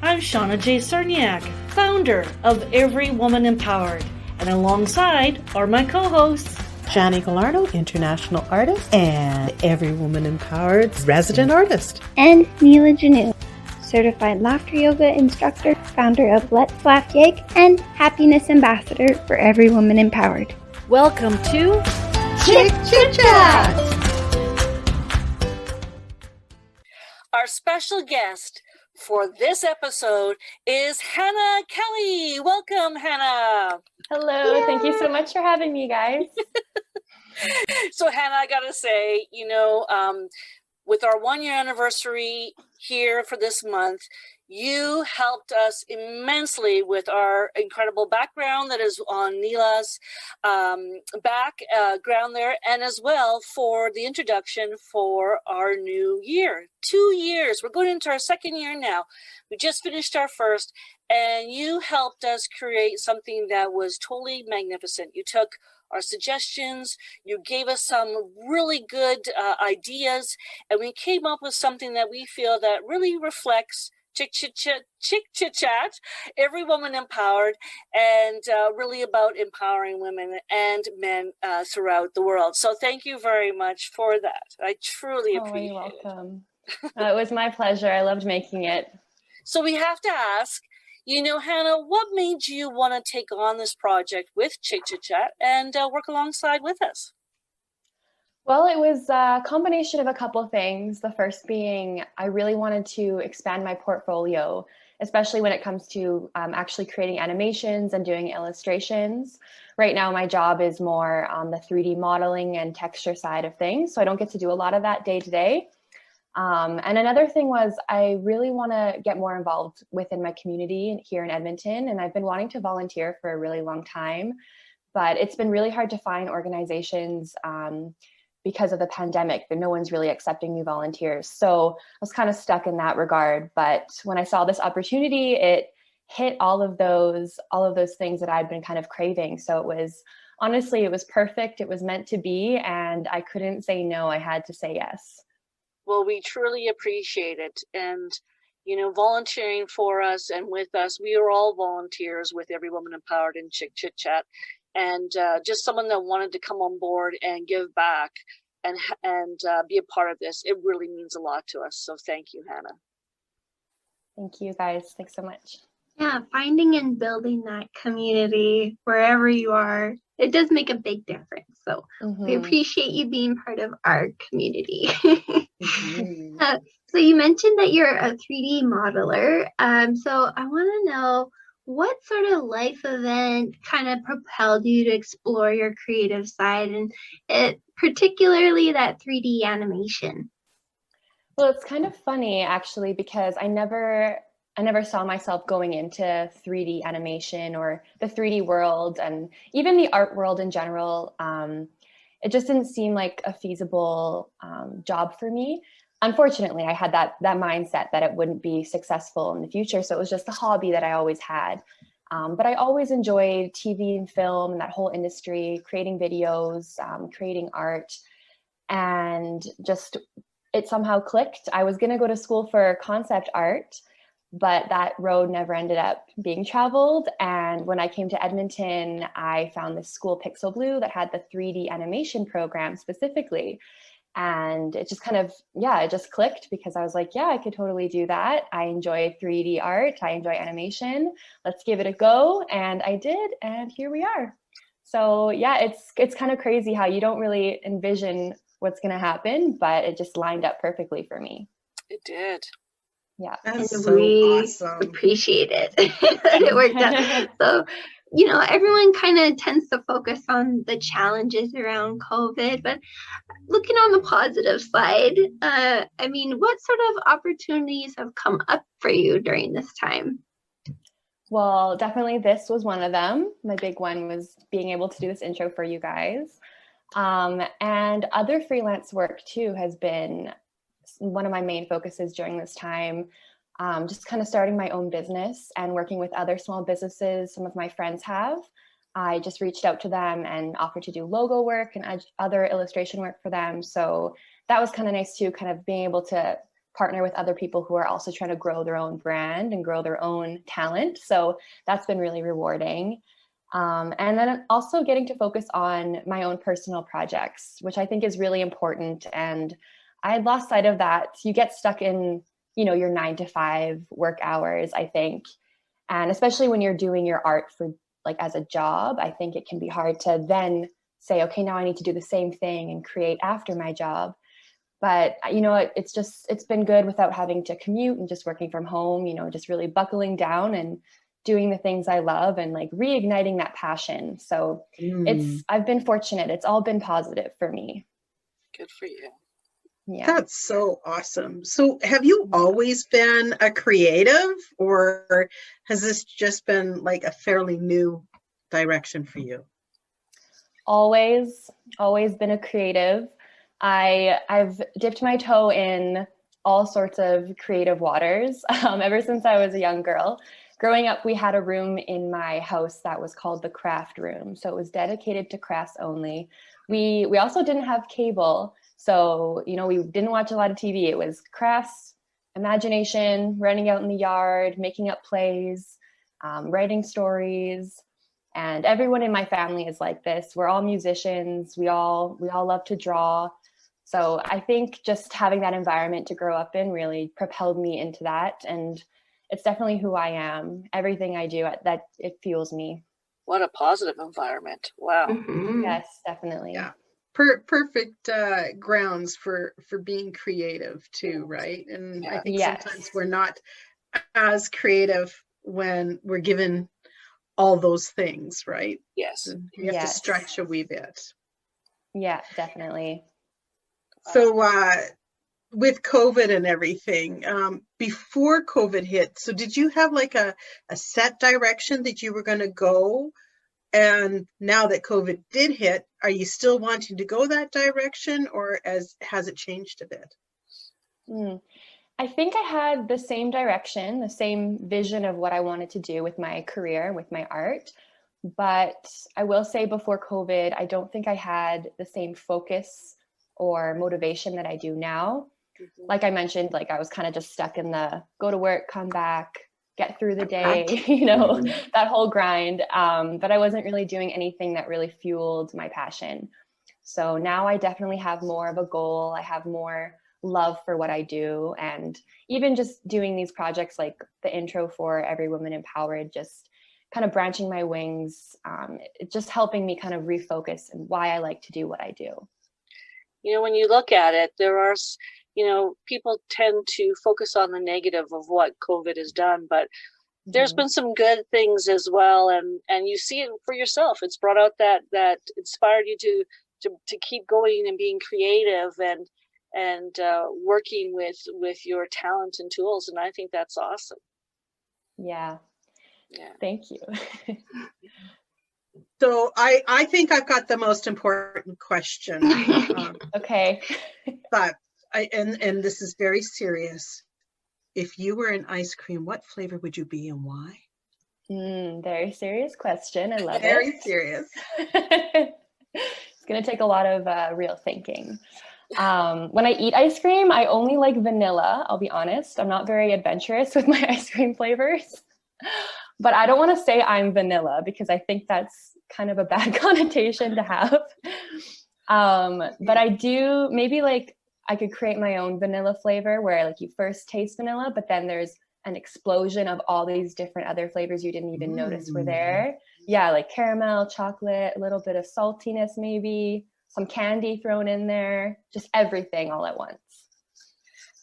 I'm Shauna J. Cerniak, founder of Every Woman Empowered, and alongside are my co-hosts, Johnny Gallardo, international artist, and Every Woman Empowered resident artist. And Neela Janu, certified laughter yoga instructor, founder of Let's Laugh Yig, and happiness ambassador for Every Woman Empowered. Welcome to Chit Chat! Our special guest for this episode is Hannah Kelly. Welcome, Hannah. Hello, Thank you so much for having me, guys. So, Hannah, I gotta say, with our 1 year anniversary here for this month, you helped us immensely with our incredible background that is on Neela's background there, and as well for the introduction for our new year. 2 years. We're going into our second year now. We just finished our first, and you helped us create something that was totally magnificent. You took our suggestions, you gave us some really good ideas, and we came up with something that we feel that really reflects Chit Chat, Every Woman Empowered, and really about empowering women and men throughout the world. So thank you very much for that. I truly appreciate it. You're welcome. It was my pleasure. I loved making it. So we have to ask, Hannah, what made you want to take on this project with Chit Chat and work alongside with us? Well, it was a combination of a couple of things. The first being I really wanted to expand my portfolio, especially when it comes to actually creating animations and doing illustrations. Right now, my job is more on the 3D modeling and texture side of things, so I don't get to do a lot of that day to day. And another thing was I really want to get more involved within my community here in Edmonton, and I've been wanting to volunteer for a really long time, but it's been really hard to find organizations because of the pandemic, that no one's really accepting new volunteers. So I was kind of stuck in that regard. But when I saw this opportunity, it hit all of those things that I'd been kind of craving. So it was perfect. It was meant to be, and I couldn't say no. I had to say yes. Well, we truly appreciate it. And, volunteering for us and with us, we are all volunteers with Every Woman Empowered and Chit Chat. And just someone that wanted to come on board and give back and be a part of this, it really means a lot to us. So thank you, Hannah. Thank you, guys. Thanks so much. Yeah, finding and building that community wherever you are, it does make a big difference. So we appreciate you being part of our community. So you mentioned that you're a 3D modeler. So I want to know, what sort of life event kind of propelled you to explore your creative side, and particularly that 3D animation? Well, it's kind of funny actually, because I never saw myself going into 3D animation or the 3D world, and even the art world in general. It just didn't seem like a feasible job for me. Unfortunately, I had that mindset that it wouldn't be successful in the future. So it was just a hobby that I always had. But I always enjoyed TV and film and that whole industry, creating videos, creating art, and just it somehow clicked. I was going to go to school for concept art, but that road never ended up being traveled. And when I came to Edmonton, I found this school, Pixel Blue, that had the 3D animation program specifically. And it just kind of, it just clicked, because I was like, yeah, I could totally do that. I enjoy 3D art. I enjoy animation. Let's give it a go. And I did. And here we are. So yeah, it's kind of crazy how you don't really envision what's going to happen, but it just lined up perfectly for me. It did. Yeah. That's and so we awesome. Appreciate it. It worked out. So, everyone kind of tends to focus on the challenges around COVID, but looking on the positive side, what sort of opportunities have come up for you during this time? Well, definitely this was one of them. My big one was being able to do this intro for you guys. And other freelance work too has been one of my main focuses during this time. Just kind of starting my own business and working with other small businesses some of my friends have. I just reached out to them and offered to do logo work and other illustration work for them. So that was kind of nice too, kind of being able to partner with other people who are also trying to grow their own brand and grow their own talent. So that's been really rewarding. And then also getting to focus on my own personal projects, which I think is really important. And I had lost sight of that. You get stuck in, your 9 to 5 work hours, I think. And especially when you're doing your art for like as a job, I think it can be hard to then say, okay, now I need to do the same thing and create after my job. But it's been good without having to commute and just working from home, just really buckling down and doing the things I love and like reigniting that passion. So I've been fortunate. It's all been positive for me. Good for you. Yeah. That's so awesome. So have you always been a creative, or has this just been like a fairly new direction for you? Always been a creative. I've dipped my toe in all sorts of creative waters ever since I was a young girl. Growing up, we had a room in my house that was called the craft room. So it was dedicated to crafts only. We also didn't have cable. So, we didn't watch a lot of TV. It was crafts, imagination, running out in the yard, making up plays, writing stories. And everyone in my family is like this. We're all musicians. We all love to draw. So I think just having that environment to grow up in really propelled me into that. And it's definitely who I am. Everything I do, that it fuels me. What a positive environment. Wow. Mm-hmm. Yes, definitely. Yeah. Perfect grounds for being creative too, right? And I think sometimes we're not as creative when we're given all those things, right? Yes. You have to stretch a wee bit. Yeah, definitely. So with COVID and everything, before COVID hit, so did you have like a set direction that you were going to go? And now that COVID did hit, are you still wanting to go that direction, or has it changed a bit? I think I had the same direction, the same vision of what I wanted to do with my career, with my art. But I will say before COVID, I don't think I had the same focus or motivation that I do now. Mm-hmm. Like I mentioned, like I was kind of just stuck in the go to work, come back, get through the day, that whole grind. But I wasn't really doing anything that really fueled my passion. So now I definitely have more of a goal. I have more love for what I do. And even just doing these projects like the intro for Every Woman Empowered, just kind of branching my wings, it's just helping me kind of refocus and why I like to do what I do. When you look at it, there are, people tend to focus on the negative of what COVID has done, but there's been some good things as well. And you see it for yourself. It's brought out that inspired you to keep going and being creative and working with your talent and tools. And I think that's awesome. Yeah. Thank you. So I think I've got the most important question. Okay. But and this is very serious. If you were an ice cream, what flavor would you be and why? Very serious question. I love it. Very serious. It's going to take a lot of real thinking. When I eat ice cream, I only like vanilla. I'll be honest. I'm not very adventurous with my ice cream flavors. But I don't want to say I'm vanilla because I think that's kind of a bad connotation to have. But I do, maybe like I could create my own vanilla flavor where like you first taste vanilla, but then there's an explosion of all these different other flavors you didn't even notice were there. Yeah, like caramel, chocolate, a little bit of saltiness maybe, some candy thrown in there, just everything all at once.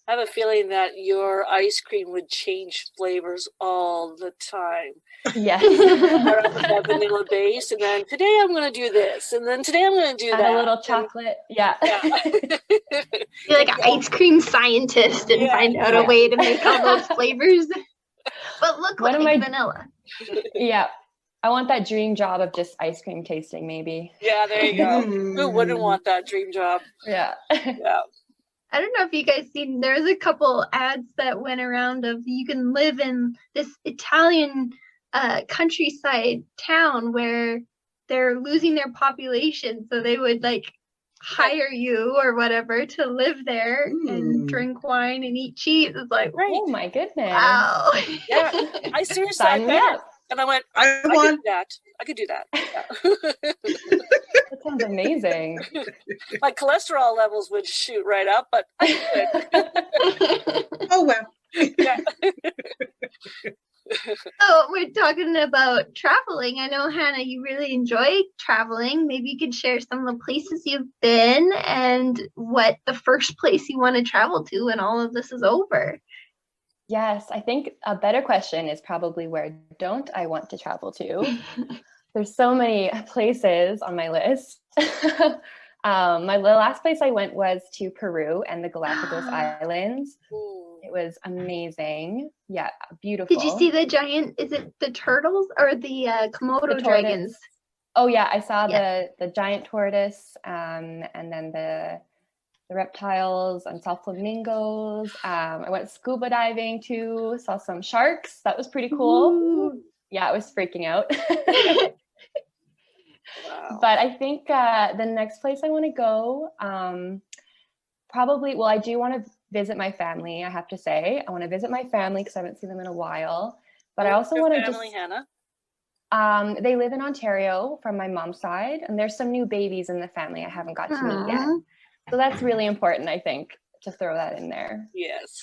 I have a feeling that your ice cream would change flavors all the time. Yes. Start off with that vanilla base, and then today I'm going to do this, and then today I'm going to do Add that. A little chocolate. Yeah. You're like an ice cream scientist and find out a way to make all those flavors. But look like vanilla. Yeah. I want that dream job of just ice cream tasting, maybe. Yeah, there you go. Who wouldn't want that dream job? Yeah. Yeah. I don't know if you guys seen, there was a couple ads that went around of you can live in this Italian countryside town where they're losing their population. So they would like hire you or whatever to live there and drink wine and eat cheese. It's like, Right. Oh my goodness. wow. Yeah. I seriously, Sign me up. and I went, I could do that. I could do that. Yeah. That sounds amazing. My cholesterol levels would shoot right up, but I could. Oh, well. Yeah. So we're talking about traveling. I know, Hannah, you really enjoy traveling. Maybe you could share some of the places you've been and what the first place you want to travel to when all of this is over. Yes, I think a better question is probably where don't I want to travel to? There's so many places on my list. The last place I went was to Peru and the Galapagos Islands. It was amazing. Yeah, beautiful. Did you see the giant, is it the turtles or the Komodo dragons? Oh yeah, I saw the giant tortoise and then the reptiles and saw flamingos. I went scuba diving too, saw some sharks. That was pretty cool. Ooh. Yeah, I was freaking out. Wow. But I think the next place I want to go, probably, well, I do want to visit my family, I have to say. I want to visit my family because I haven't seen them in a while. But I also want to family, Hannah? They live in Ontario from my mom's side, and there's some new babies in the family I haven't got to meet yet. So that's really important, I think, to throw that in there. Yes.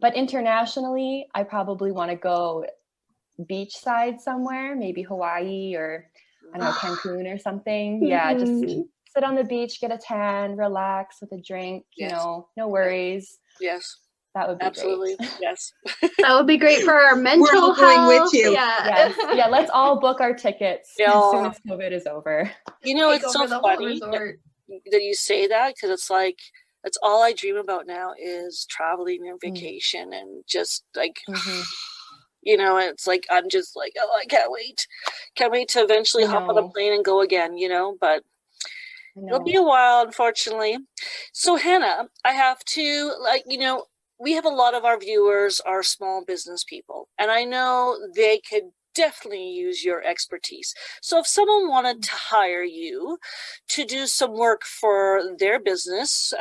But internationally, I probably want to go beachside somewhere, maybe Hawaii or I don't know, Cancun or something. Yeah, just sit on the beach, get a tan, relax with a drink, you know, no worries. Yes. That would be absolutely great. Yes. That would be great for our mental We're all health. going with you. Yeah. Yes. Yeah, let's all book our tickets as soon as COVID is over. You know, Take it's over so the whole funny resort. that you say that, because it's like, that's all I dream about now is traveling and vacation and just like, you know, it's like, I'm just like, oh, I can't wait. Can't wait to eventually hop on a plane and go again, you know, but it'll be a while, unfortunately. So Hannah, I have to, like, you know, we have a lot of our viewers are small business people, and I know they could definitely use your expertise. So if someone wanted to hire you to do some work for their business,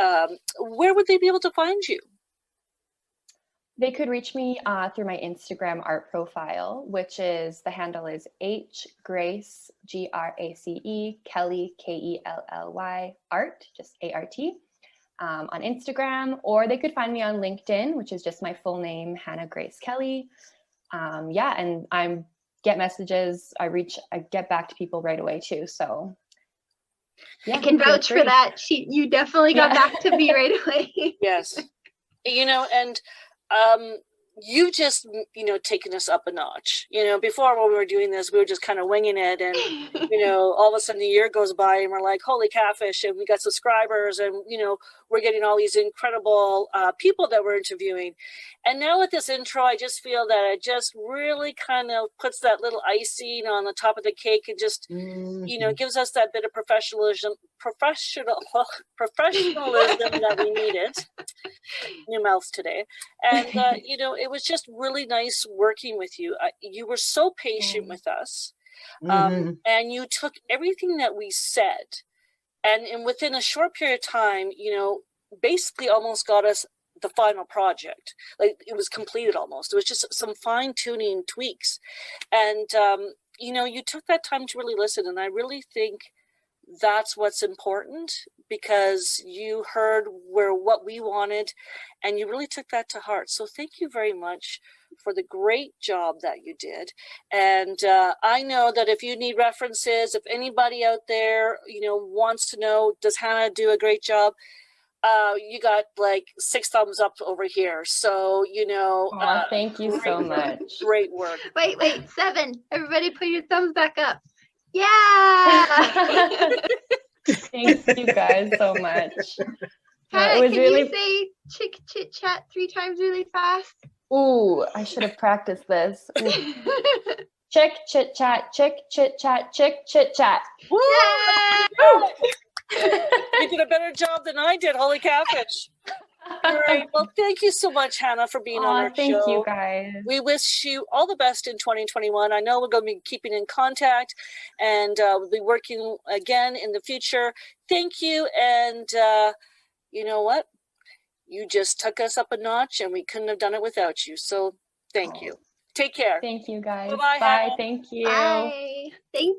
where would they be able to find you? They could reach me through my Instagram art profile, which is, the handle is hgrace, GRACE, Kelly, KELLY, art, just ART, on Instagram, or they could find me on LinkedIn, which is just my full name, Hannah Grace Kelly. Yeah, and I get messages, I get back to people right away too, so. Yeah, I can vouch for that. You definitely got back to me right away. Yes. You know, and you just, you know, taken us up a notch. You know, before when we were doing this, we were just kind of winging it, and you know, all of a sudden a year goes by and we're like, holy catfish, and we got subscribers, and you know, we're getting all these incredible people that we're interviewing. And now with this intro, I just feel that it just really kind of puts that little icing on the top of the cake, and just you know, gives us that bit of professionalism that we needed. New mouth today. And you know, it was just really nice working with you. You were so patient with us, and you took everything that we said, and within a short period of time, you know, basically almost got us the final project. Like, it was completed almost. It was just some fine-tuning tweaks, and you know, you took that time to really listen, and I really think that's what's important, because you heard what we wanted, and you really took that to heart. So thank you very much for the great job that you did. And I know that if you need references, if anybody out there, you know, wants to know, does Hannah do a great job? You got like 6 thumbs up over here. So, you know. Thank you so much. Great work. Wait, 7. Everybody put your thumbs back up. Yeah. Thank you guys so much. Hannah, it was can really... you say chit chat 3 times really fast? Ooh, I should have practiced this. Chick chit chat, chick chit chat, chick chit chat. Woo! Yeah! You did a better job than I did. Holy catfish. Great. Well, thank you so much, Hannah, for being on our Thank show. you guys. We wish you all the best in 2021. I know we're going to be keeping in contact, and we'll be working again in the future. Thank you. And you know what? You just took us up a notch, and we couldn't have done it without you. So thank you. Take care. Thank you guys. Bye-bye, Bye. Hannah. Thank you. Bye. Thank you.